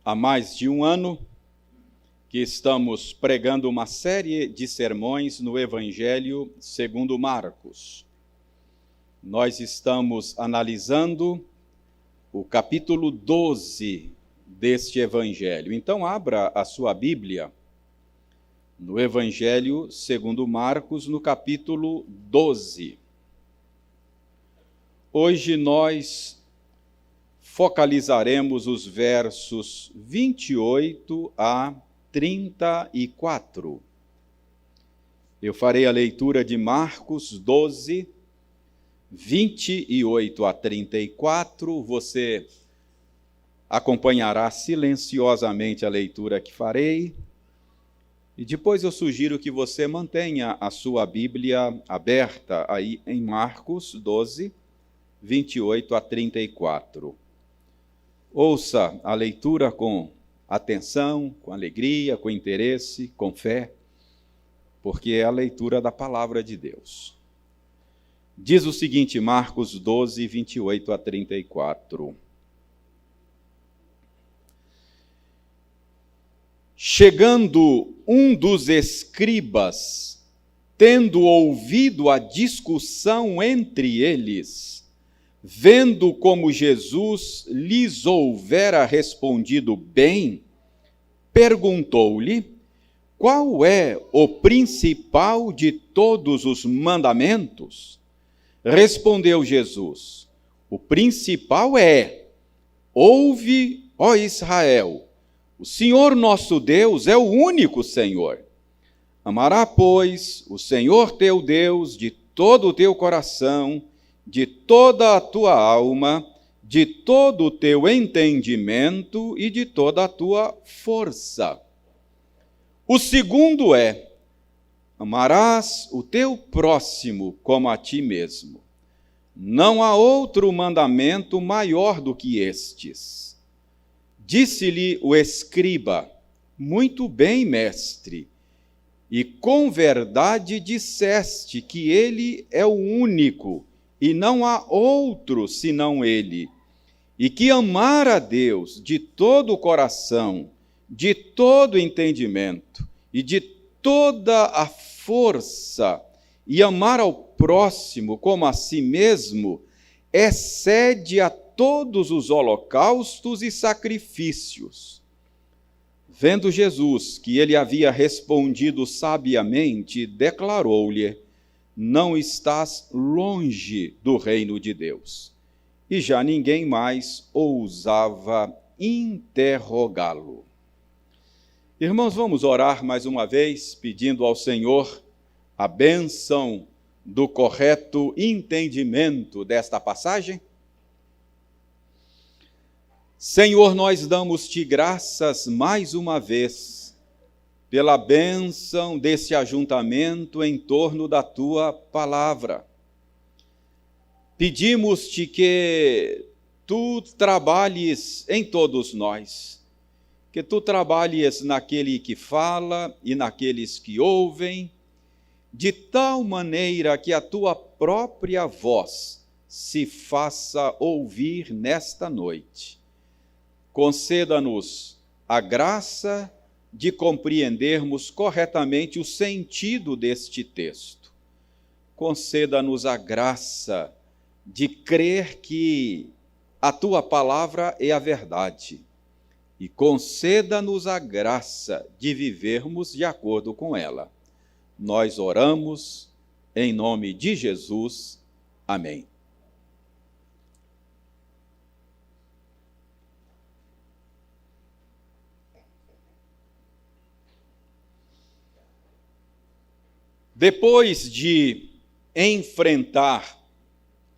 Há mais de um ano que estamos pregando uma série de sermões no Evangelho segundo Marcos. Nós estamos analisando o capítulo 12 deste Evangelho. Então, abra a sua Bíblia no Evangelho segundo Marcos, no capítulo 12. Hoje nós focalizaremos os versos 28 a 34. Eu farei a leitura de Marcos 12, 28 a 34. Você acompanhará silenciosamente a leitura que farei. E depois eu sugiro que você mantenha a sua Bíblia aberta aí em Marcos 12, 28 a 34. Ouça a leitura com atenção, com alegria, com interesse, com fé, porque é a leitura da palavra de Deus. Diz o seguinte, Marcos 12, 28 a 34. Chegando um dos escribas, tendo ouvido a discussão entre eles, vendo como Jesus lhes houvera respondido bem, perguntou-lhe: qual é o principal de todos os mandamentos? Respondeu Jesus: o principal é: ouve, ó Israel, o Senhor nosso Deus é o único Senhor. Amará, pois, o Senhor teu Deus de todo o teu coração, de toda a tua alma, de todo o teu entendimento e de toda a tua força. O segundo é: amarás o teu próximo como a ti mesmo. Não há outro mandamento maior do que estes. Disse-lhe o escriba: muito bem, mestre, e com verdade disseste que ele é o único, e não há outro senão ele, e que amar a Deus de todo o coração, de todo o entendimento e de toda a força, e amar ao próximo como a si mesmo, excede a todos os holocaustos e sacrifícios. Vendo Jesus que ele havia respondido sabiamente, declarou-lhe: não estás longe do reino de Deus. E já ninguém mais ousava interrogá-lo. Irmãos, vamos orar mais uma vez, pedindo ao Senhor a bênção do correto entendimento desta passagem. Senhor, nós damos-te graças mais uma vez pela bênção desse ajuntamento em torno da tua palavra. Pedimos-te que tu trabalhes em todos nós, que tu trabalhes naquele que fala e naqueles que ouvem, de tal maneira que a tua própria voz se faça ouvir nesta noite. Conceda-nos a graça de compreendermos corretamente o sentido deste texto. Conceda-nos a graça de crer que a tua palavra é a verdade e conceda-nos a graça de vivermos de acordo com ela. Nós oramos em nome de Jesus. Amém. Depois de enfrentar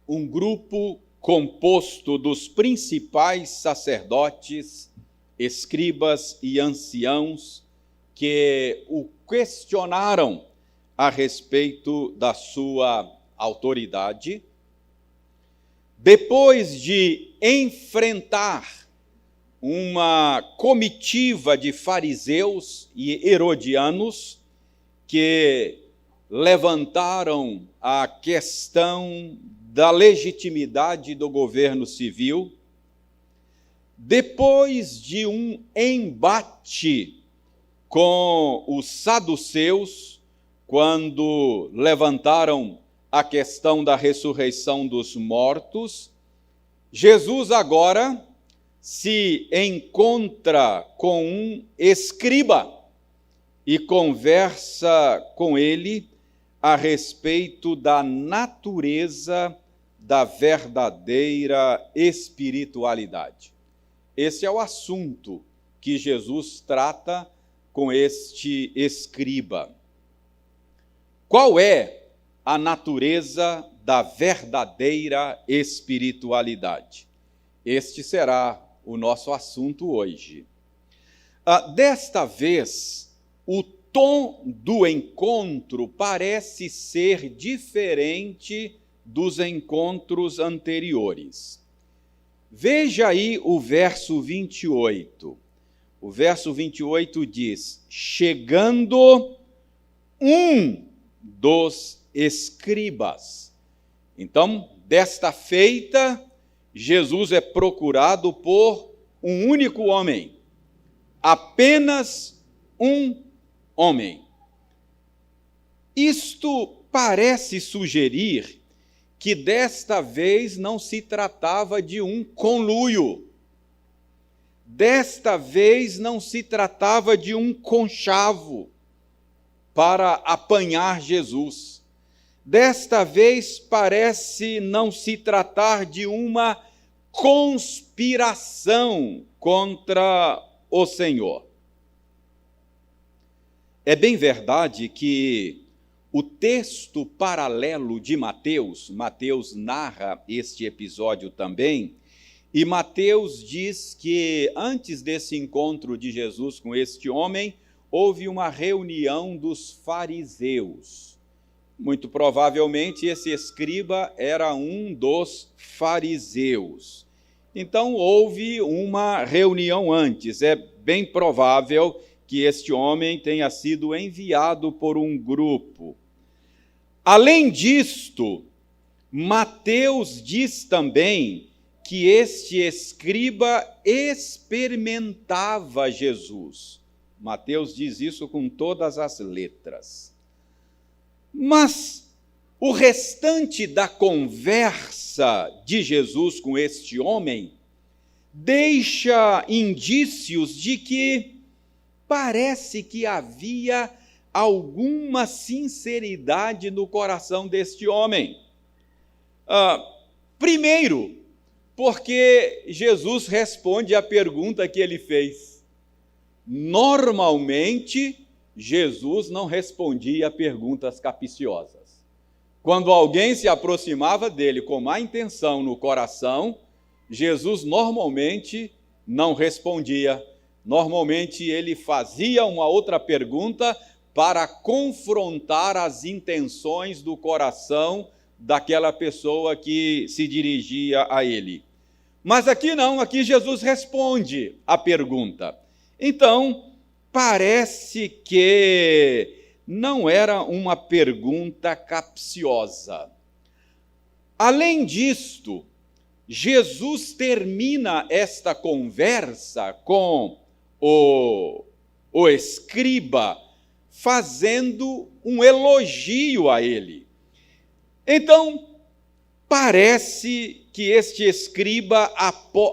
um grupo composto dos principais sacerdotes, escribas e anciãos que o questionaram a respeito da sua autoridade, depois de enfrentar uma comitiva de fariseus e herodianos que levantaram a questão da legitimidade do governo civil, depois de um embate com os saduceus, quando levantaram a questão da ressurreição dos mortos, Jesus agora se encontra com um escriba e conversa com ele a respeito da natureza da verdadeira espiritualidade. Esse é o assunto que Jesus trata com este escriba. Qual é a natureza da verdadeira espiritualidade? Este será o nosso assunto hoje. Desta vez, o tom do encontro parece ser diferente dos encontros anteriores. Veja aí o verso 28. O verso 28 diz: chegando um dos escribas. Então, desta feita, Jesus é procurado por um único homem, apenas um homem. Isto parece sugerir que desta vez não se tratava de um conluio, desta vez não se tratava de um conchavo para apanhar Jesus. Desta vez parece não se tratar de uma conspiração contra o Senhor. É bem verdade que o texto paralelo de Mateus narra este episódio também, e Mateus diz que antes desse encontro de Jesus com este homem, houve uma reunião dos fariseus. Muito provavelmente esse escriba era um dos fariseus. Então houve uma reunião antes. É bem provável que este homem tenha sido enviado por um grupo. Além disto, Mateus diz também que este escriba experimentava Jesus. Mateus diz isso com todas as letras. Mas o restante da conversa de Jesus com este homem deixa indícios de que parece que havia alguma sinceridade no coração deste homem. Primeiro, porque Jesus responde à pergunta que ele fez. Normalmente, Jesus não respondia a perguntas capciosas. Quando alguém se aproximava dele com má intenção no coração, Jesus normalmente não respondia. Normalmente ele fazia uma outra pergunta para confrontar as intenções do coração daquela pessoa que se dirigia a ele. Mas aqui não, aqui Jesus responde a pergunta. Então, parece que não era uma pergunta capciosa. Além disto, Jesus termina esta conversa com o escriba fazendo um elogio a ele. Então, parece que este escriba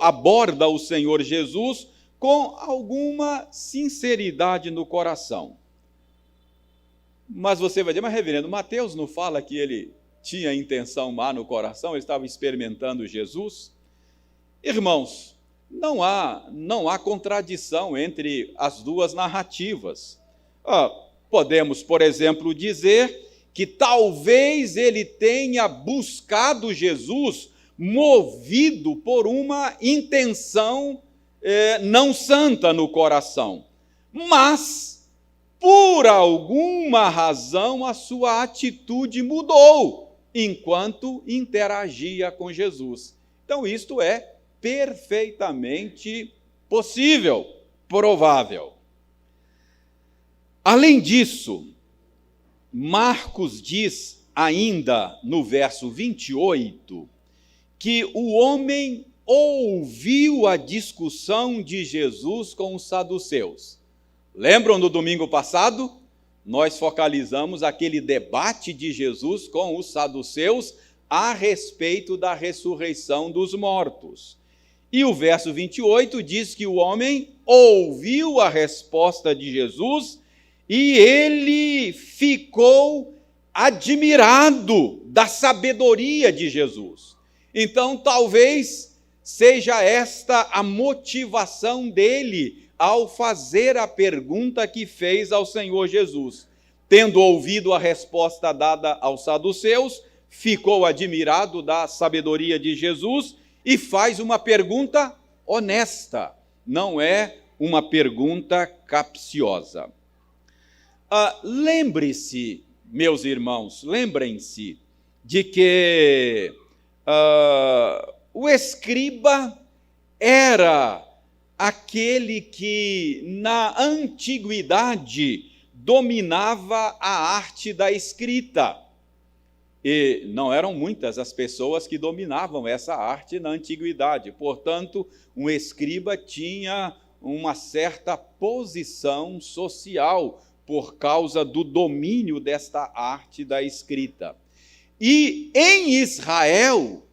aborda o Senhor Jesus com alguma sinceridade no coração. Mas você vai dizer, mas reverendo, Mateus não fala que ele tinha intenção má no coração, ele estava experimentando Jesus? Irmãos, não há contradição entre as duas narrativas. Podemos, por exemplo, dizer que talvez ele tenha buscado Jesus movido por uma intenção não santa no coração, mas por alguma razão a sua atitude mudou enquanto interagia com Jesus. Então isto é perfeitamente possível, provável. Além disso, Marcos diz ainda no verso 28 que o homem ouviu a discussão de Jesus com os saduceus. Lembram do domingo passado? Nós focalizamos aquele debate de Jesus com os saduceus a respeito da ressurreição dos mortos. E o verso 28 diz que o homem ouviu a resposta de Jesus e ele ficou admirado da sabedoria de Jesus. Então, talvez seja esta a motivação dele ao fazer a pergunta que fez ao Senhor Jesus. Tendo ouvido a resposta dada aos saduceus, ficou admirado da sabedoria de Jesus e faz uma pergunta honesta, não é uma pergunta capciosa. Lembre-se, meus irmãos, lembrem-se de que o escriba era aquele que, na antiguidade, dominava a arte da escrita. E não eram muitas as pessoas que dominavam essa arte na antiguidade. Portanto, um escriba tinha uma certa posição social por causa do domínio desta arte da escrita. E em Israel,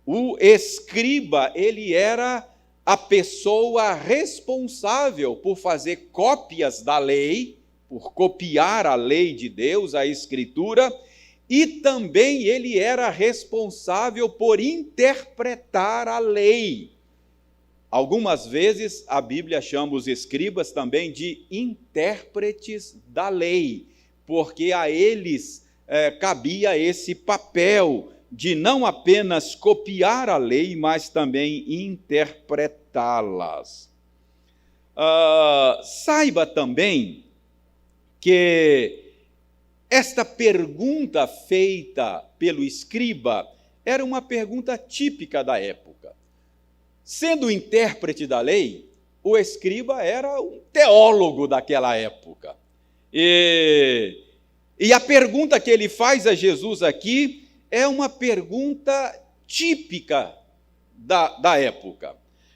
o escriba, ele era a pessoa responsável por fazer cópias da lei, por copiar a lei de Deus, a Escritura, e também ele era responsável por interpretar a lei. Algumas vezes a Bíblia chama os escribas também de intérpretes da lei, porque a eles cabia esse papel de não apenas copiar a lei, mas também interpretá-las. Saiba também que esta pergunta feita pelo escriba era uma pergunta típica da época. Sendo intérprete da lei, o escriba era um teólogo daquela época. E a pergunta que ele faz a Jesus aqui é uma pergunta típica da época.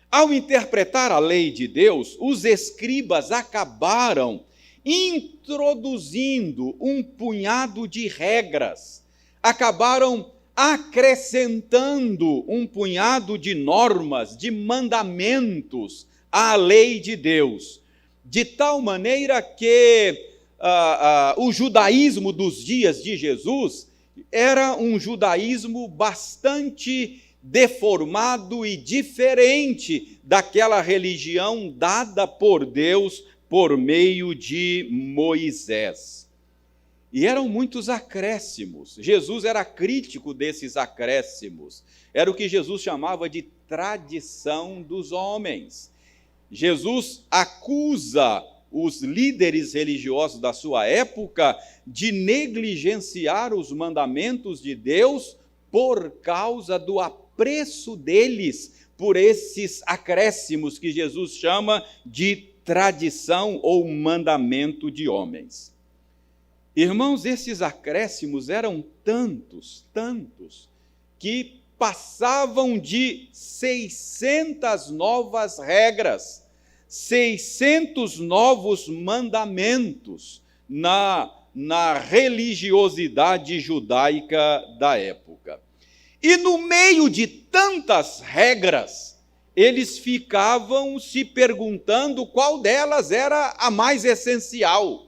Ao interpretar a lei de Deus, os escribas acabaram introduzindo um punhado de regras, acabaram acrescentando um punhado de normas, de mandamentos à lei de Deus, de tal maneira que o judaísmo dos dias de Jesus era um judaísmo bastante deformado e diferente daquela religião dada por Deus por meio de Moisés. E eram muitos acréscimos. Jesus era crítico desses acréscimos. Era o que Jesus chamava de tradição dos homens. Jesus acusa os líderes religiosos da sua época de negligenciar os mandamentos de Deus por causa do apreço deles por esses acréscimos que Jesus chama de tradição ou mandamento de homens. Irmãos, esses acréscimos eram tantos, que passavam de 600 novas regras, 600 novos mandamentos na religiosidade judaica da época. E no meio de tantas regras, eles ficavam se perguntando qual delas era a mais essencial,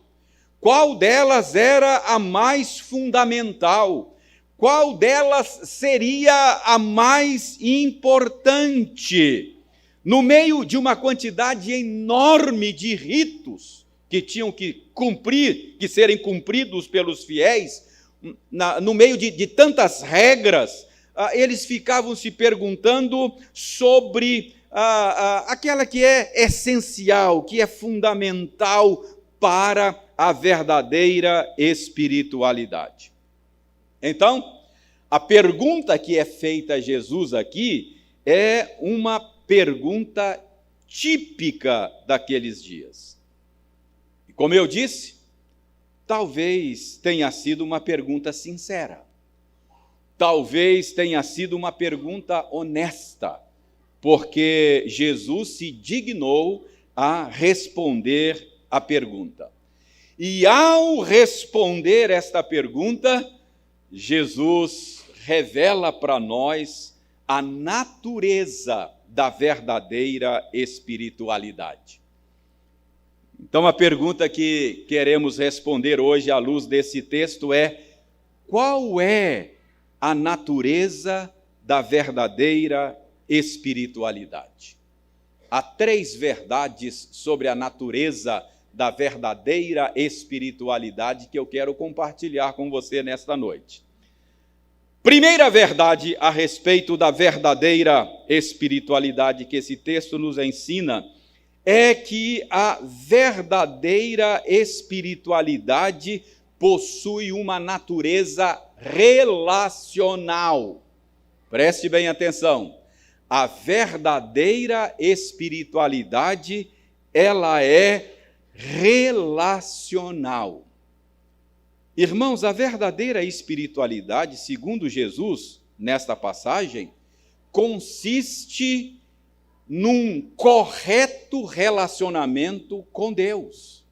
qual delas era a mais fundamental, qual delas seria a mais importante. No meio de uma quantidade enorme de ritos que tinham que serem cumpridos pelos fiéis, no meio de tantas regras, eles ficavam se perguntando sobre aquela que é essencial, que é fundamental para a verdadeira espiritualidade. Então, a pergunta que é feita a Jesus aqui é uma pergunta típica daqueles dias. E como eu disse, talvez tenha sido uma pergunta sincera. Talvez tenha sido uma pergunta honesta, porque Jesus se dignou a responder a pergunta. E ao responder esta pergunta, Jesus revela para nós a natureza da verdadeira espiritualidade. Então, a pergunta que queremos responder hoje à luz desse texto é: qual é a natureza da verdadeira espiritualidade? Há 3 verdades sobre a natureza da verdadeira espiritualidade que eu quero compartilhar com você nesta noite. Primeira verdade a respeito da verdadeira espiritualidade que esse texto nos ensina é que a verdadeira espiritualidade possui uma natureza relacional. Preste bem atenção. A verdadeira espiritualidade, ela é relacional. Irmãos, a verdadeira espiritualidade, segundo Jesus, nesta passagem, consiste num correto relacionamento com Deus.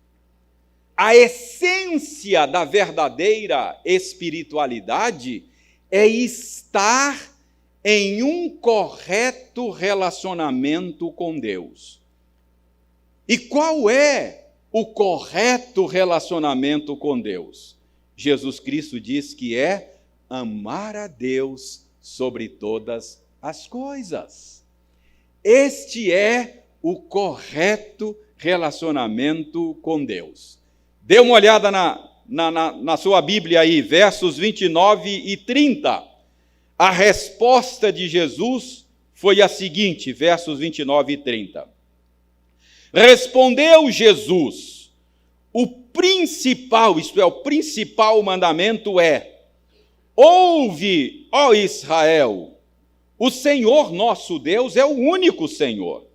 A essência da verdadeira espiritualidade é estar em um correto relacionamento com Deus. E qual é o correto relacionamento com Deus? Jesus Cristo diz que é amar a Deus sobre todas as coisas. Este é o correto relacionamento com Deus. Dê uma olhada na sua Bíblia aí, versos 29 e 30. A resposta de Jesus foi a seguinte, versos 29 e 30. Respondeu Jesus: o principal, isto é, o principal mandamento é: ouve, ó Israel, o Senhor nosso Deus é o único Senhor.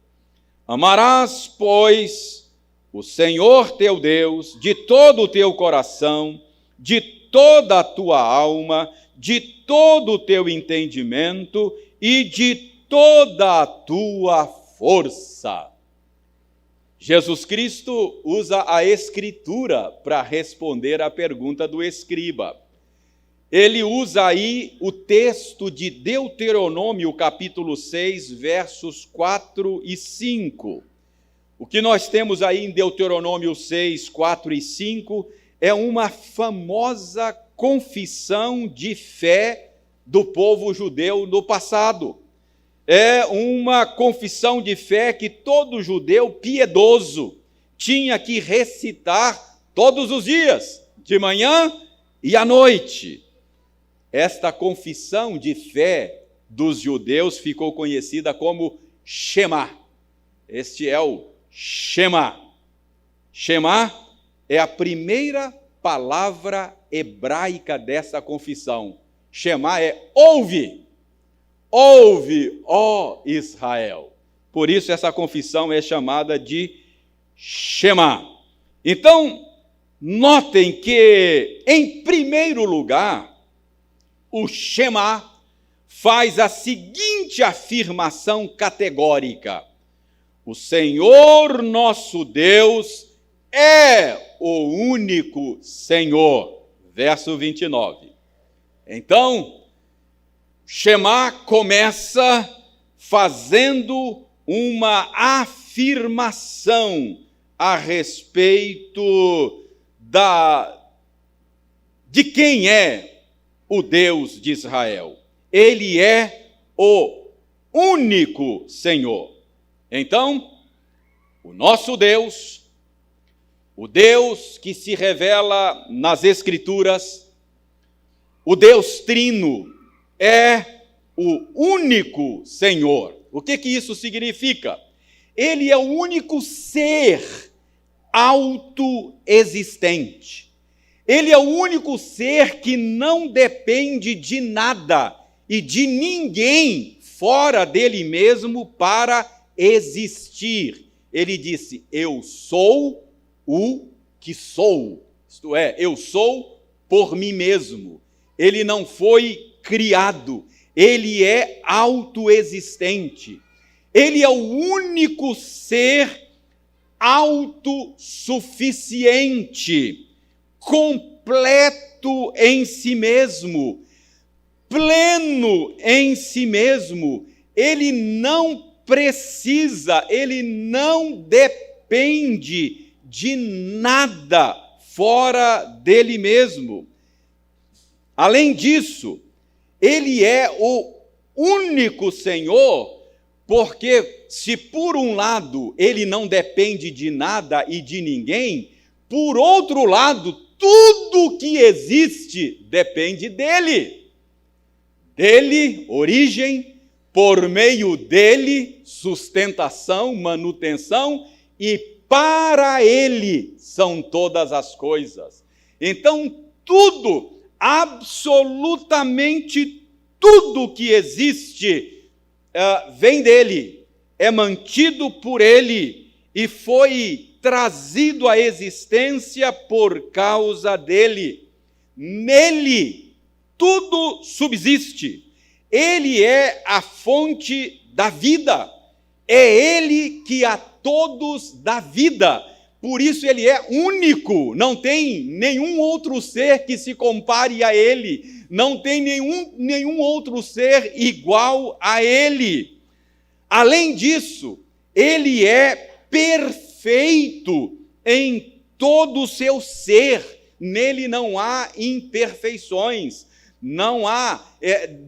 Amarás, pois, o Senhor teu Deus de todo o teu coração, de toda a tua alma, de todo o teu entendimento e de toda a tua força. Jesus Cristo usa a Escritura para responder à pergunta do escriba. Ele usa aí o texto de Deuteronômio, capítulo 6, versos 4 e 5. O que nós temos aí em Deuteronômio 6, 4 e 5 é uma famosa confissão de fé do povo judeu no passado. É uma confissão de fé que todo judeu piedoso tinha que recitar todos os dias, de manhã e à noite. Esta confissão de fé dos judeus ficou conhecida como Shema. Este é o Shema. Shema é a primeira palavra hebraica dessa confissão. Shema é ouve. Ouve, ó Israel. Por isso essa confissão é chamada de Shema. Então, notem que, em primeiro lugar, o Shema faz a seguinte afirmação categórica: o Senhor nosso Deus é o único Senhor. Verso 29. Então, Shema começa fazendo uma afirmação a respeito de quem é o Deus de Israel. Ele é o único Senhor. Então, o nosso Deus, o Deus que se revela nas Escrituras, o Deus Trino, é o único Senhor. O que isso significa? Ele é o único ser autoexistente. Ele é o único ser que não depende de nada e de ninguém fora dele mesmo para existir. Ele disse: eu sou o que sou. Isto é, eu sou por mim mesmo. Ele não foi criado, ele é autoexistente. Ele é o único ser autossuficiente, completo em si mesmo, pleno em si mesmo. Ele não precisa, ele não depende de nada fora dele mesmo. Além disso, ele é o único Senhor, porque se por um lado ele não depende de nada e de ninguém, por outro lado, tudo que existe depende dele. Dele, origem, por meio dele, sustentação, manutenção, e para ele são todas as coisas. Então, tudo, absolutamente tudo que existe, vem dele, é mantido por ele e foi trazido à existência por causa dele. Nele, tudo subsiste. Ele é a fonte da vida. É ele que a todos dá vida. Por isso ele é único. Não tem nenhum outro ser que se compare a ele. Não tem nenhum outro ser igual a ele. Além disso, ele é perfeito em todo o seu ser. Nele não há imperfeições. Não há,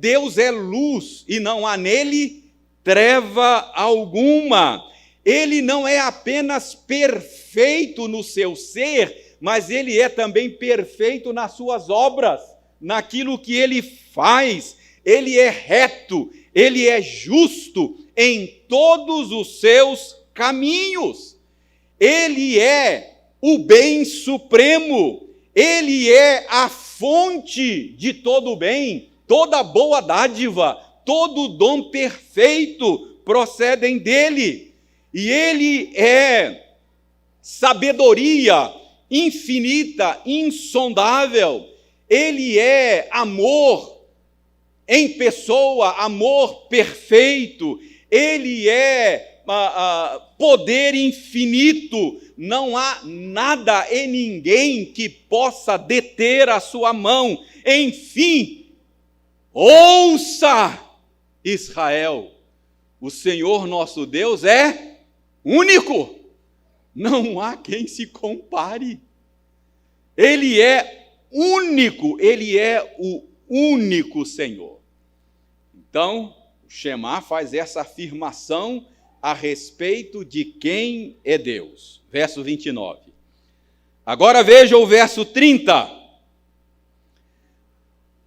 Deus é luz e não há nele treva alguma. Ele não é apenas perfeito no seu ser, mas ele é também perfeito nas suas obras, naquilo que ele faz. Ele é reto, ele é justo em todos os seus caminhos. Ele é o bem supremo, ele é a fonte de todo o bem, toda boa dádiva, todo dom perfeito procedem dele. E ele é sabedoria infinita, insondável. Ele é amor em pessoa, amor perfeito. Ele é poder infinito. Não há nada e ninguém que possa deter a sua mão. Enfim, ouça, Israel, o Senhor nosso Deus é único. Não há quem se compare. Ele é único, ele é o único Senhor. Então, o Shema faz essa afirmação a respeito de quem é Deus. Verso 29. Agora veja o verso 30.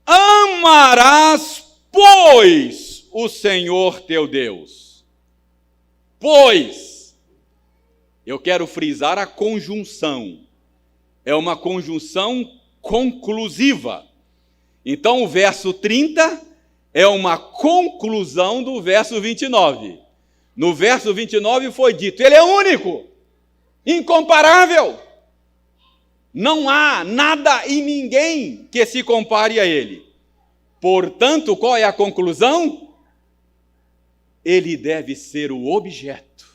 Amarás, pois, o Senhor teu Deus. Pois, eu quero frisar a conjunção. É uma conjunção conclusiva. Então, o verso 30 é uma conclusão do verso 29. No verso 29 foi dito, ele é único, incomparável. Não há nada e ninguém que se compare a ele. Portanto, qual é a conclusão? Ele deve ser o objeto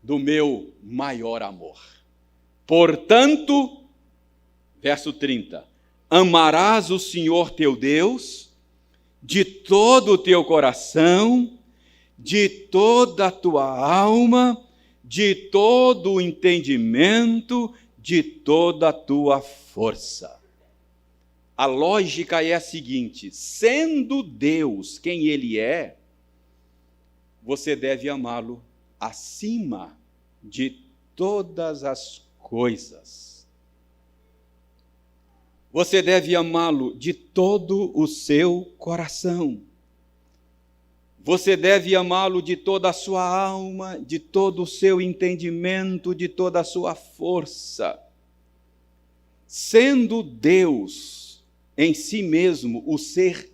do meu maior amor. Portanto, verso 30, amarás o Senhor teu Deus de todo o teu coração, de toda a tua alma, de todo o entendimento, de toda a tua força. A lógica é a seguinte: sendo Deus quem Ele é, você deve amá-lo acima de todas as coisas. Você deve amá-lo de todo o seu coração. Você deve amá-lo de toda a sua alma, de todo o seu entendimento, de toda a sua força. Sendo Deus em si mesmo o ser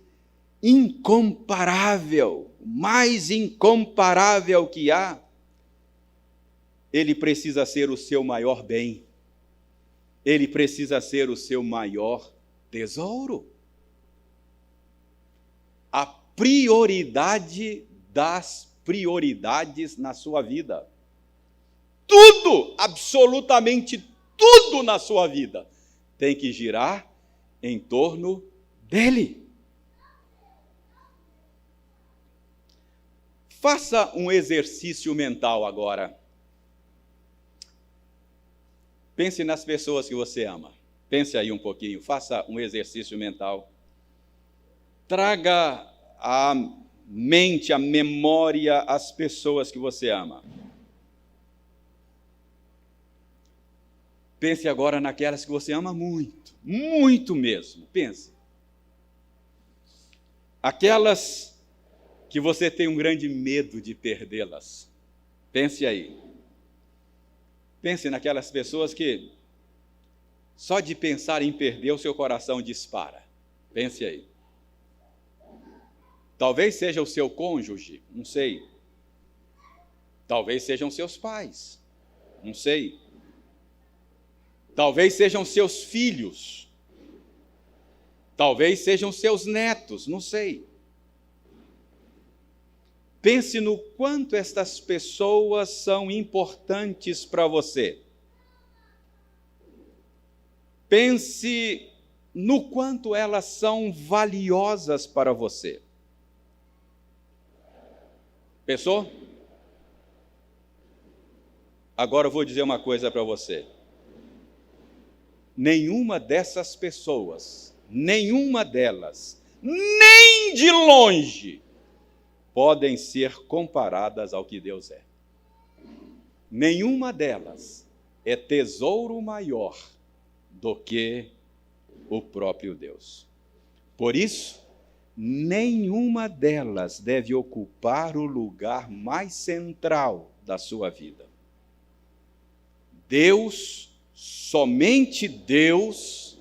incomparável, mais incomparável que há, ele precisa ser o seu maior bem. Ele precisa ser o seu maior tesouro. A prioridade das prioridades na sua vida. Tudo, absolutamente tudo na sua vida tem que girar em torno dele. Faça um exercício mental agora. Pense nas pessoas que você ama. Pense aí um pouquinho, faça um exercício mental. Traga à mente, à memória, as pessoas que você ama. Pense agora naquelas que você ama muito, muito mesmo. Pense. Aquelas que você tem um grande medo de perdê-las. Pense aí. Pense naquelas pessoas que só de pensar em perder o seu coração dispara. Pense aí. Talvez seja o seu cônjuge, não sei. Talvez sejam seus pais, não sei. Talvez sejam seus filhos. Talvez sejam seus netos, não sei. Pense no quanto estas pessoas são importantes para você. Pense no quanto elas são valiosas para você. Pensou? Agora eu vou dizer uma coisa para você. Nenhuma dessas pessoas, nenhuma delas, nem de longe, podem ser comparadas ao que Deus é. Nenhuma delas é tesouro maior do que o próprio Deus. Por isso, nenhuma delas deve ocupar o lugar mais central da sua vida. Deus, somente Deus,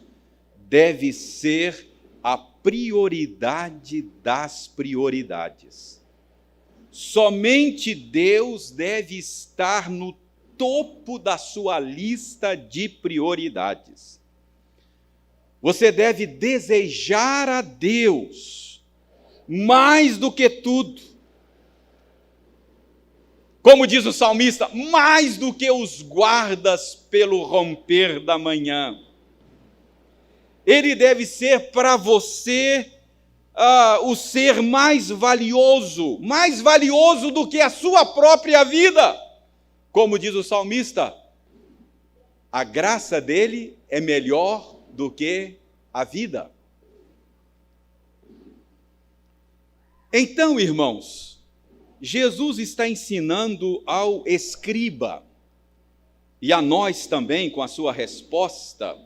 deve ser a prioridade das prioridades. Somente Deus deve estar no topo da sua lista de prioridades. Você deve desejar a Deus mais do que tudo. Como diz o salmista, mais do que os guardas pelo romper da manhã. Ele deve ser para você o ser mais valioso do que a sua própria vida. Como diz o salmista, a graça dele é melhor do que a vida. Então, irmãos, Jesus está ensinando ao escriba, e a nós também, com a sua resposta,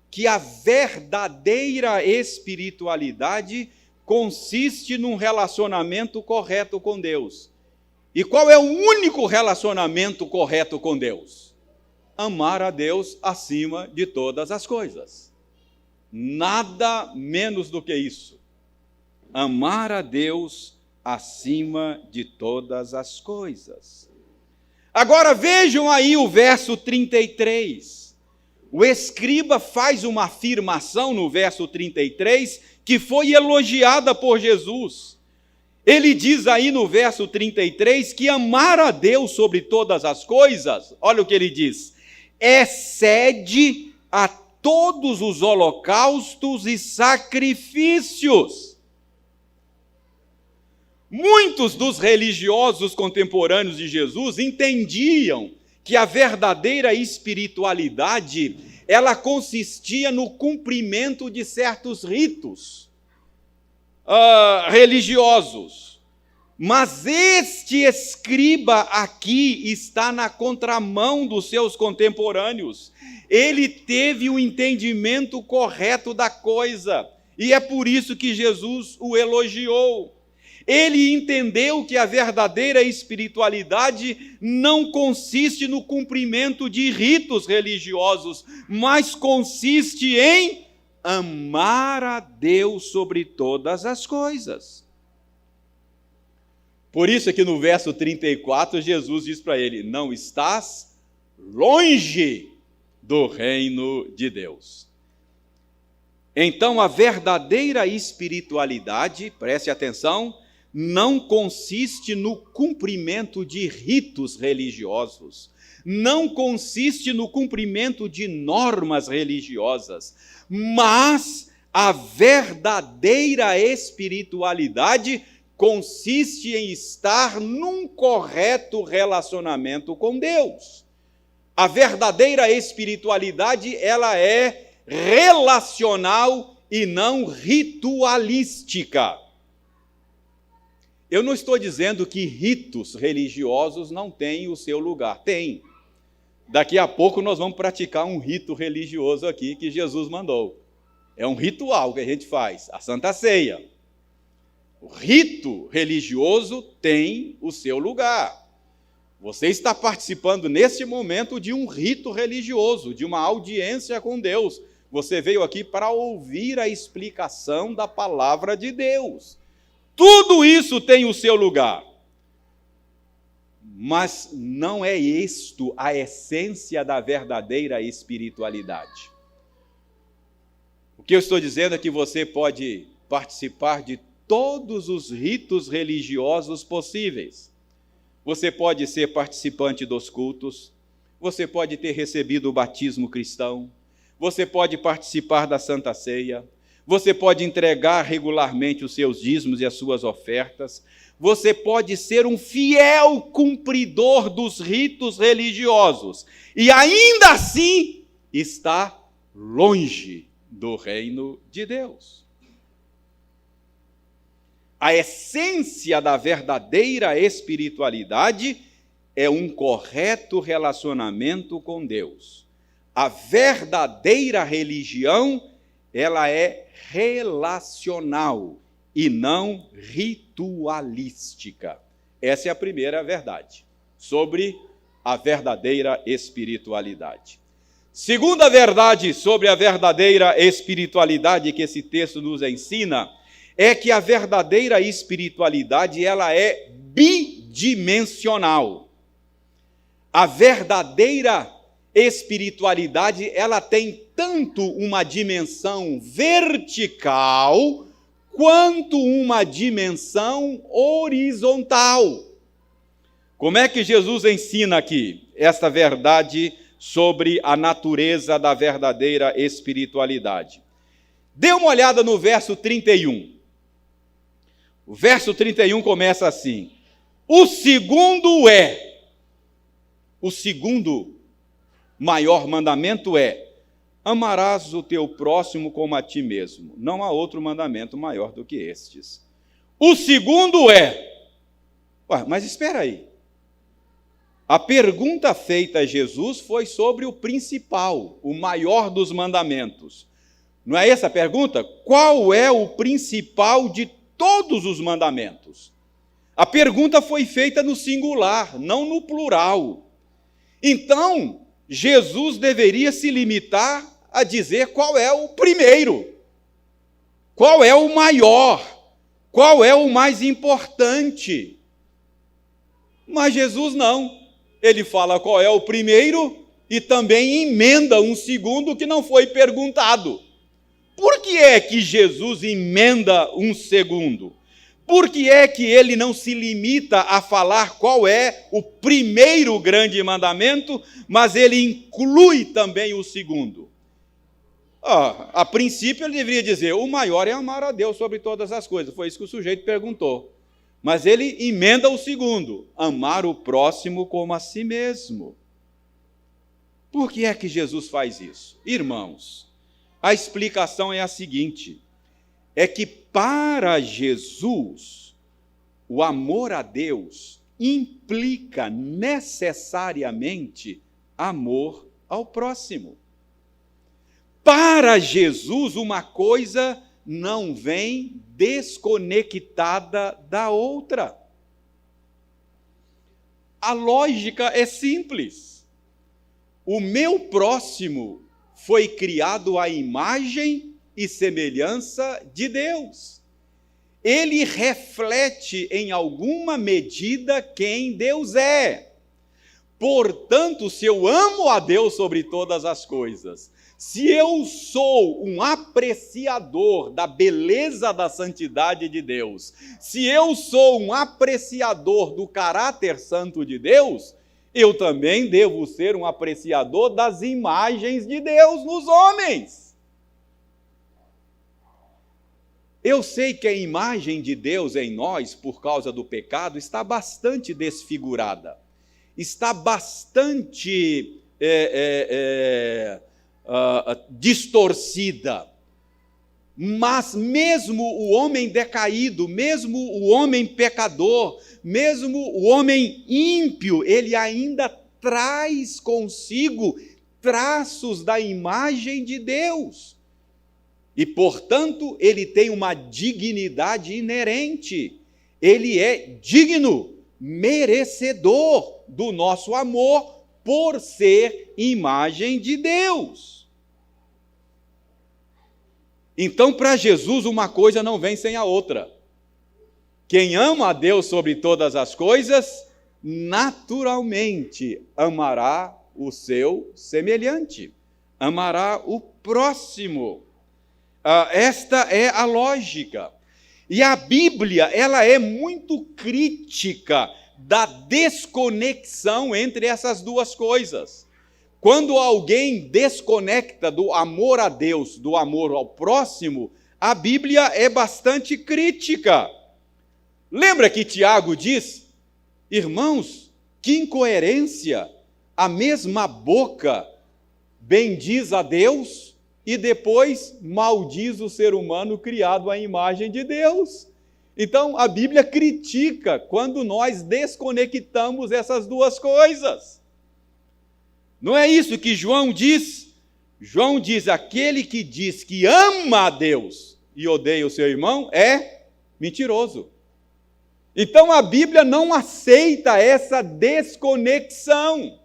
que a verdadeira espiritualidade consiste num relacionamento correto com Deus. E qual é o único relacionamento correto com Deus? Amar a Deus acima de todas as coisas. Nada menos do que isso. Amar a Deus acima de todas as coisas. Agora vejam aí o verso 33. O escriba faz uma afirmação no verso 33 que foi elogiada por Jesus. Ele diz aí no verso 33 que amar a Deus sobre todas as coisas, olha o que ele diz, excede a todos os holocaustos e sacrifícios. Muitos dos religiosos contemporâneos de Jesus entendiam que a verdadeira espiritualidade, ela consistia no cumprimento de certos ritos religiosos. Mas este escriba aqui está na contramão dos seus contemporâneos. Ele teve o entendimento correto da coisa, e é por isso que Jesus o elogiou. Ele entendeu que a verdadeira espiritualidade não consiste no cumprimento de ritos religiosos, mas consiste em amar a Deus sobre todas as coisas. Por isso é que no verso 34, Jesus diz para ele, não estás longe do reino de Deus. Então, a verdadeira espiritualidade, preste atenção, não consiste no cumprimento de ritos religiosos, não consiste no cumprimento de normas religiosas, mas a verdadeira espiritualidade consiste em estar num correto relacionamento com Deus. A verdadeira espiritualidade, ela é relacional e não ritualística. Eu não estou dizendo que ritos religiosos não têm o seu lugar. Tem. Daqui a pouco nós vamos praticar um rito religioso aqui que Jesus mandou. É um ritual que a gente faz, a Santa Ceia. O rito religioso tem o seu lugar. Você está participando neste momento de um rito religioso, de uma audiência com Deus. Você veio aqui para ouvir a explicação da palavra de Deus. Tudo isso tem o seu lugar. Mas não é isto a essência da verdadeira espiritualidade. O que eu estou dizendo é que você pode participar de todos os ritos religiosos possíveis. Você pode ser participante dos cultos, você pode ter recebido o batismo cristão, você pode participar da Santa Ceia, você pode entregar regularmente os seus dízimos e as suas ofertas, você pode ser um fiel cumpridor dos ritos religiosos e ainda assim está longe do reino de Deus. A essência da verdadeira espiritualidade é um correto relacionamento com Deus. A verdadeira religião, ela é relacional e não ritualística. Essa é a primeira verdade sobre a verdadeira espiritualidade. Segunda verdade sobre a verdadeira espiritualidade que esse texto nos ensina é que a verdadeira espiritualidade, ela é bidimensional. A verdadeira espiritualidade, ela tem tanto uma dimensão vertical quanto uma dimensão horizontal. Como é que Jesus ensina aqui esta verdade sobre a natureza da verdadeira espiritualidade? Dê uma olhada no verso 31. O verso 31 começa assim: o segundo maior mandamento é: amarás o teu próximo como a ti mesmo. Não há outro mandamento maior do que estes. O segundo é... mas espera aí. A pergunta feita a Jesus foi sobre o principal, o maior dos mandamentos. Não é essa a pergunta? Qual é o principal de todos os mandamentos? A pergunta foi feita no singular, não no plural. Então, Jesus deveria se limitar a dizer qual é o primeiro, qual é o maior, qual é o mais importante. Mas Jesus não. Ele fala qual é o primeiro e também emenda um segundo que não foi perguntado. Por que é que Jesus emenda um segundo? Por que é que ele não se limita a falar qual é o primeiro grande mandamento, mas ele inclui também o segundo? A princípio ele deveria dizer, o maior é amar a Deus sobre todas as coisas. Foi isso que o sujeito perguntou. Mas ele emenda o segundo, amar o próximo como a si mesmo. Por que é que Jesus faz isso? Irmãos, a explicação é a seguinte: é que para Jesus, o amor a Deus implica necessariamente amor ao próximo. Para Jesus, uma coisa não vem desconectada da outra. A lógica é simples. O meu próximo foi criado à imagem e semelhança de Deus. Ele reflete em alguma medida quem Deus é. Portanto, se eu amo a Deus sobre todas as coisas, Se eu sou um apreciador da beleza da santidade de Deus, se eu sou um apreciador do caráter santo de Deus, eu também devo ser um apreciador das imagens de Deus nos homens. Eu sei que a imagem de Deus em nós, por causa do pecado, está bastante desfigurada, está bastante distorcida. Mas mesmo o homem decaído, mesmo o homem pecador, mesmo o homem ímpio, ele ainda traz consigo traços da imagem de Deus. E, portanto, ele tem uma dignidade inerente. Ele é digno, merecedor do nosso amor, por ser imagem de Deus. Então, para Jesus, uma coisa não vem sem a outra. Quem ama a Deus sobre todas as coisas, naturalmente amará o seu semelhante, amará o próximo. Esta é a lógica. E a Bíblia, ela é muito crítica da desconexão entre essas duas coisas. Quando alguém desconecta do amor a Deus, do amor ao próximo, a Bíblia é bastante crítica. Lembra que Tiago diz, irmãos, que incoerência, a mesma boca bendiz a Deus e depois maldiz o ser humano criado à imagem de Deus. Então, a Bíblia critica quando nós desconectamos essas duas coisas. Não é isso que João diz? João diz, aquele que diz que ama a Deus e odeia o seu irmão é mentiroso. Então, a Bíblia não aceita essa desconexão.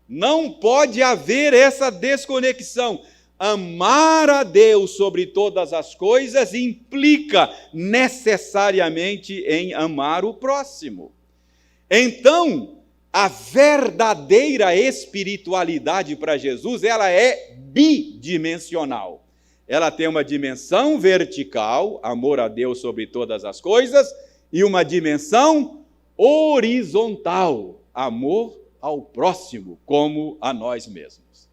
Não pode haver essa desconexão. Amar a Deus sobre todas as coisas implica necessariamente em amar o próximo. Então, a verdadeira espiritualidade para Jesus, ela é bidimensional. Ela tem uma dimensão vertical, amor a Deus sobre todas as coisas, e uma dimensão horizontal, amor ao próximo, como a nós mesmos.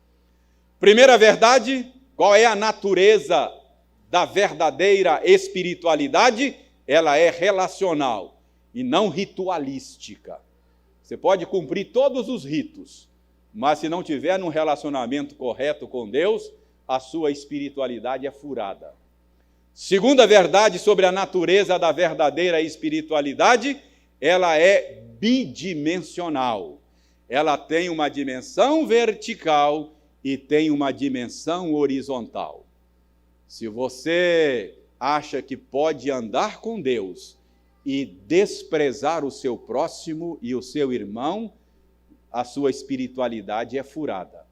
Primeira verdade, qual é a natureza da verdadeira espiritualidade? Ela é relacional e não ritualística. Você pode cumprir todos os ritos, mas se não tiver um relacionamento correto com Deus, a sua espiritualidade é furada. Segunda verdade sobre a natureza da verdadeira espiritualidade, ela é bidimensional. Ela tem uma dimensão vertical e tem uma dimensão horizontal. Se você acha que pode andar com Deus e desprezar o seu próximo e o seu irmão, a sua espiritualidade é furada.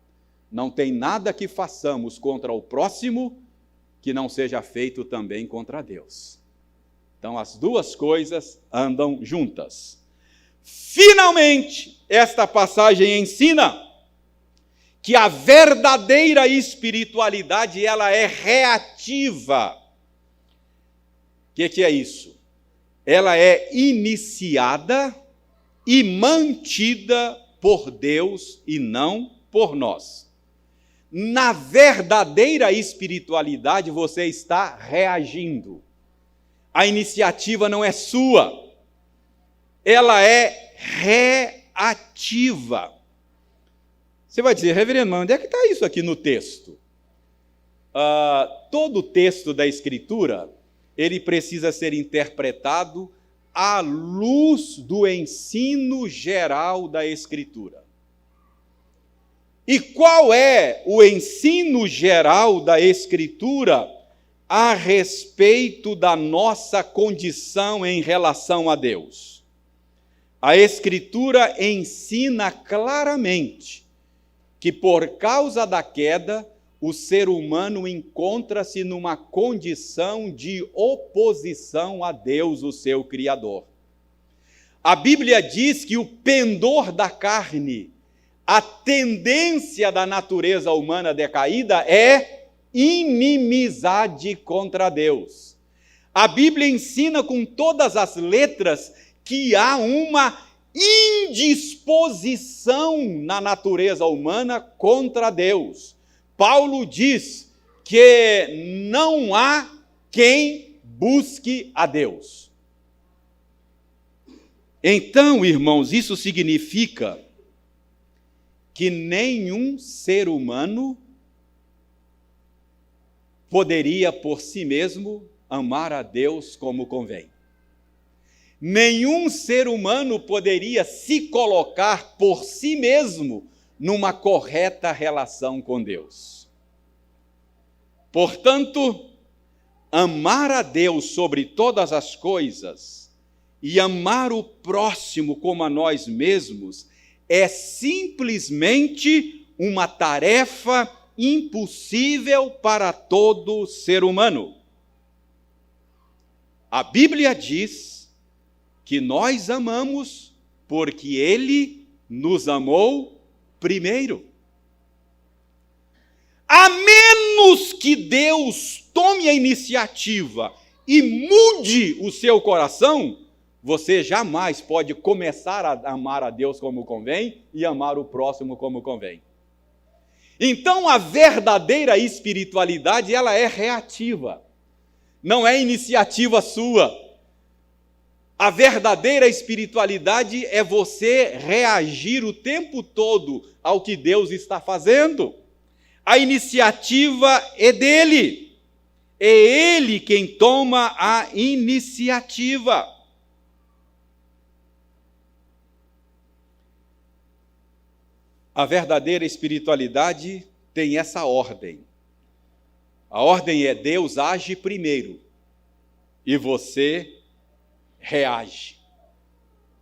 Não tem nada que façamos contra o próximo que não seja feito também contra Deus. Então, as duas coisas andam juntas. Finalmente, esta passagem ensina que a verdadeira espiritualidade, ela é reativa. O que é isso? Ela é iniciada e mantida por Deus e não por nós. Na verdadeira espiritualidade, você está reagindo. A iniciativa não é sua, ela é reativa. Você vai dizer, reverendo, onde é que está isso aqui no texto? Todo o texto da Escritura, ele precisa ser interpretado à luz do ensino geral da Escritura. E qual é o ensino geral da Escritura a respeito da nossa condição em relação a Deus? A Escritura ensina claramente que por causa da queda, o ser humano encontra-se numa condição de oposição a Deus, o seu Criador. A Bíblia diz que o pendor da carne, a tendência da natureza humana decaída é inimizade contra Deus. A Bíblia ensina com todas as letras que há uma indisposição na natureza humana contra Deus. Paulo diz que não há quem busque a Deus. Então, irmãos, isso significa que nenhum ser humano poderia por si mesmo amar a Deus como convém. Nenhum ser humano poderia se colocar por si mesmo numa correta relação com Deus. Portanto, amar a Deus sobre todas as coisas e amar o próximo como a nós mesmos é simplesmente uma tarefa impossível para todo ser humano. A Bíblia diz que nós amamos porque Ele nos amou primeiro. A menos que Deus tome a iniciativa e mude o seu coração, você jamais pode começar a amar a Deus como convém e amar o próximo como convém. Então, a verdadeira espiritualidade, ela é reativa, não é iniciativa sua. A verdadeira espiritualidade é você reagir o tempo todo ao que Deus está fazendo. A iniciativa é dele. É ele quem toma a iniciativa. A verdadeira espiritualidade tem essa ordem. A ordem é: Deus age primeiro e você reage.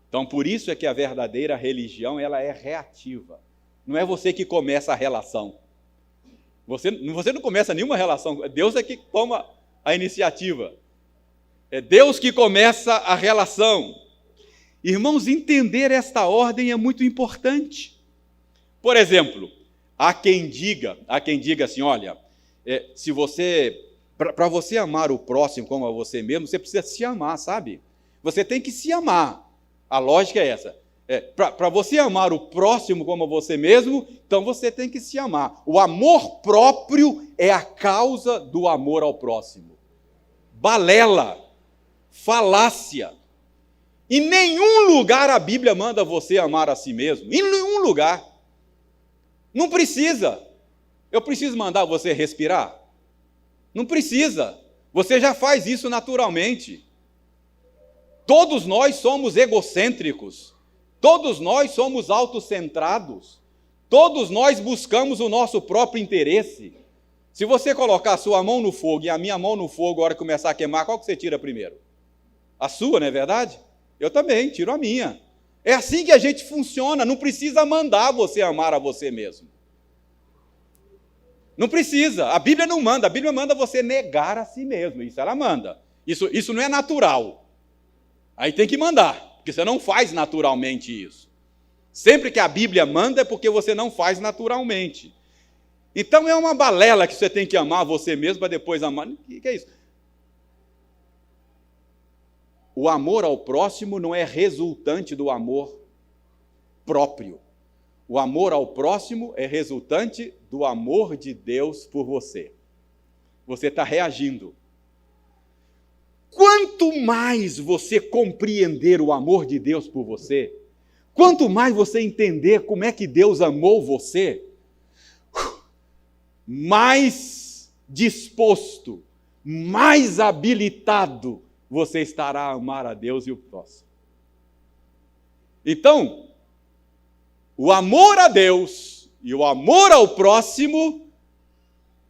Então, por isso é que a verdadeira religião, ela é reativa. Não é você que começa a relação. Você não começa nenhuma relação. Deus é que toma a iniciativa. É Deus que começa a relação. Irmãos, entender esta ordem é muito importante. Por exemplo, há quem diga assim, olha, se você, para você amar o próximo como a você mesmo, você precisa se amar, sabe? Você tem que se amar. A lógica é essa. Para você amar o próximo como a você mesmo, então você tem que se amar. O amor próprio é a causa do amor ao próximo. Balela, falácia. Em nenhum lugar a Bíblia manda você amar a si mesmo. Em nenhum lugar. Não precisa. Eu preciso mandar você respirar? Não precisa. Você já faz isso naturalmente. Todos nós somos egocêntricos. Todos nós somos autocentrados. Todos nós buscamos o nosso próprio interesse. Se você colocar a sua mão no fogo e a minha mão no fogo, a hora que começar a queimar, qual que você tira primeiro? A sua, não é verdade? Eu também, tiro a minha. É assim que a gente funciona, não precisa mandar você amar a você mesmo. Não precisa, a Bíblia não manda, a Bíblia manda você negar a si mesmo, isso ela manda. Isso não é natural. Aí tem que mandar, porque você não faz naturalmente isso. Sempre que a Bíblia manda é porque você não faz naturalmente. Então é uma balela que você tem que amar você mesmo para depois amar. O que é isso? O amor ao próximo não é resultante do amor próprio. O amor ao próximo é resultante do amor de Deus por você. Você está reagindo. Quanto mais você compreender o amor de Deus por você, quanto mais você entender como é que Deus amou você, mais disposto, mais habilitado você estará a amar a Deus e o próximo. Então, o amor a Deus e o amor ao próximo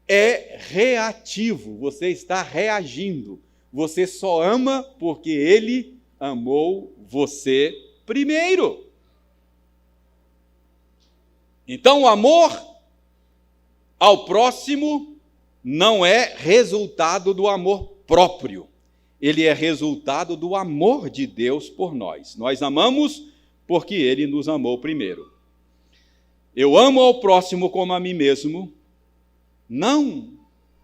é reativo, você está reagindo. Você só ama porque Ele amou você primeiro. Então, o amor ao próximo não é resultado do amor próprio. Ele é resultado do amor de Deus por nós. Nós amamos porque Ele nos amou primeiro. Eu amo ao próximo como a mim mesmo, não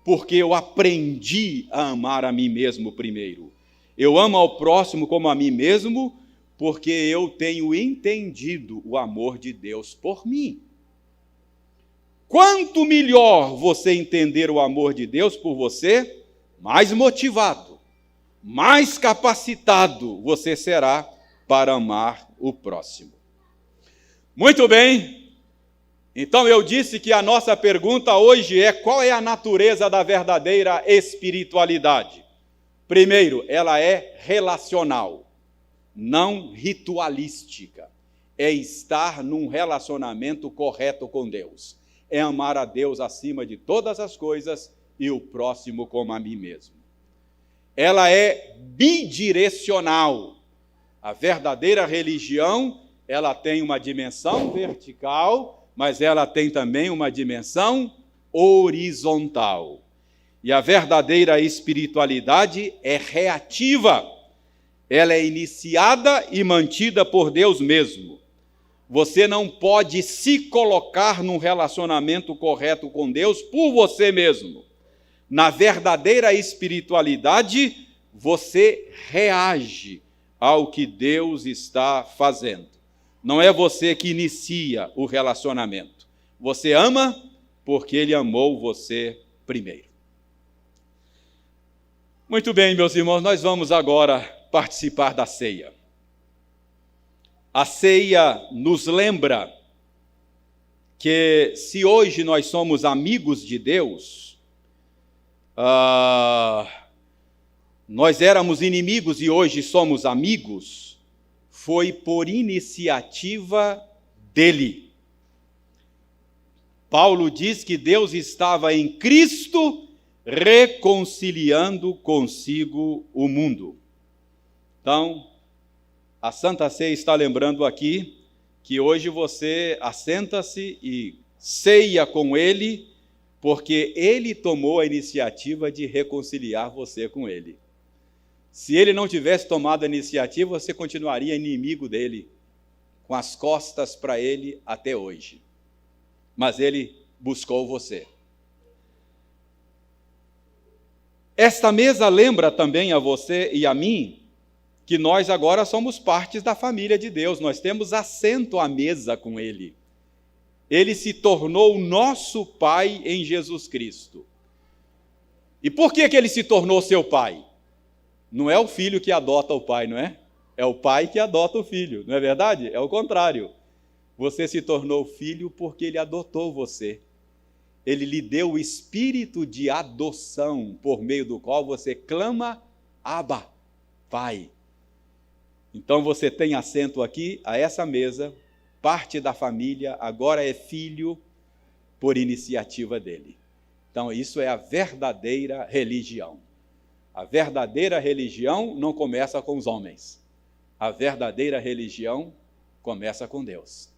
porque eu aprendi a amar a mim mesmo primeiro. Eu amo ao próximo como a mim mesmo porque eu tenho entendido o amor de Deus por mim. Quanto melhor você entender o amor de Deus por você, mais motivado, mais capacitado você será para amar o próximo. Muito bem. Então eu disse que a nossa pergunta hoje é: qual é a natureza da verdadeira espiritualidade? Primeiro, ela é relacional, não ritualística. É estar num relacionamento correto com Deus. É amar a Deus acima de todas as coisas e o próximo como a mim mesmo. Ela é bidirecional. A verdadeira religião, ela tem uma dimensão vertical, mas ela tem também uma dimensão horizontal. E a verdadeira espiritualidade é reativa. Ela é iniciada e mantida por Deus mesmo. Você não pode se colocar num relacionamento correto com Deus por você mesmo. Na verdadeira espiritualidade, você reage ao que Deus está fazendo. Não é você que inicia o relacionamento. Você ama porque Ele amou você primeiro. Muito bem, meus irmãos, nós vamos agora participar da ceia. A ceia nos lembra que se hoje nós somos amigos de Deus, nós éramos inimigos e hoje somos amigos, foi por iniciativa dele. Paulo diz que Deus estava em Cristo reconciliando consigo o mundo. Então, a Santa Ceia está lembrando aqui que hoje você assenta-se e ceia com ele, porque ele tomou a iniciativa de reconciliar você com ele. Se ele não tivesse tomado a iniciativa, você continuaria inimigo dele, com as costas para ele até hoje. Mas ele buscou você. Esta mesa lembra também a você e a mim que nós agora somos partes da família de Deus, nós temos assento à mesa com Ele. Ele se tornou nosso Pai em Jesus Cristo. E por que Ele se tornou seu Pai? Não é o filho que adota o pai, não é? É o pai que adota o filho, não é verdade? É o contrário. Você se tornou filho porque Ele adotou você. Ele lhe deu o espírito de adoção, por meio do qual você clama, Abba, Pai. Então você tem assento aqui, a essa mesa, parte da família, agora é filho por iniciativa dele. Então isso é a verdadeira religião. A verdadeira religião não começa com os homens. A verdadeira religião começa com Deus.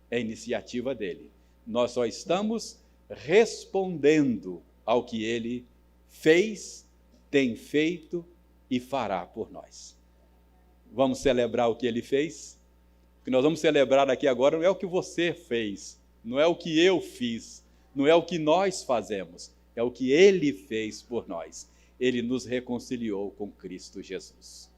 É a iniciativa dele. Nós só estamos respondendo ao que ele fez, tem feito e fará por nós. Vamos celebrar o que ele fez? O que nós vamos celebrar aqui agora não é o que você fez, não é o que eu fiz, não é o que nós fazemos, é o que ele fez por nós. Ele nos reconciliou com Cristo Jesus.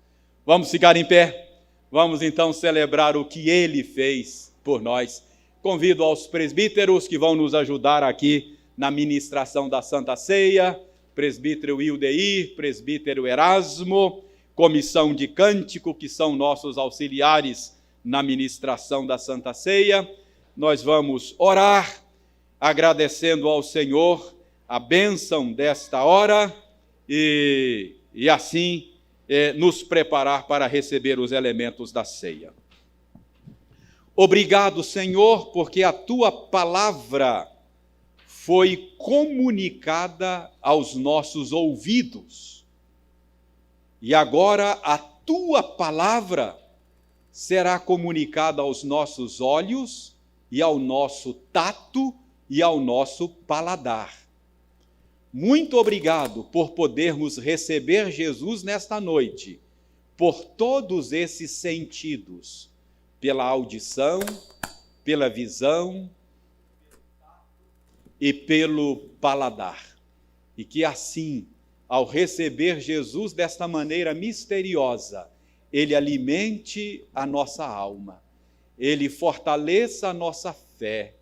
Vamos ficar em pé? Vamos então celebrar o que ele fez por nós. Convido aos presbíteros que vão nos ajudar aqui na ministração da Santa Ceia, presbítero Ildeir, presbítero Erasmo, comissão de cântico, que são nossos auxiliares na ministração da Santa Ceia. Nós vamos orar, agradecendo ao Senhor a bênção desta hora e assim nos preparar para receber os elementos da ceia. Obrigado, Senhor, porque a Tua palavra foi comunicada aos nossos ouvidos. E agora a Tua palavra será comunicada aos nossos olhos e ao nosso tato e ao nosso paladar. Muito obrigado por podermos receber Jesus nesta noite, por todos esses sentidos, pela audição, pela visão, e pelo paladar. E que assim, ao receber Jesus desta maneira misteriosa, ele alimente a nossa alma, ele fortaleça a nossa fé,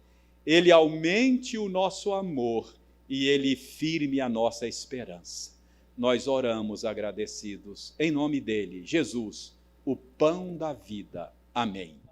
ele aumente o nosso amor e ele firme a nossa esperança. Nós oramos agradecidos, em nome dele, Jesus, o pão da vida. Amém.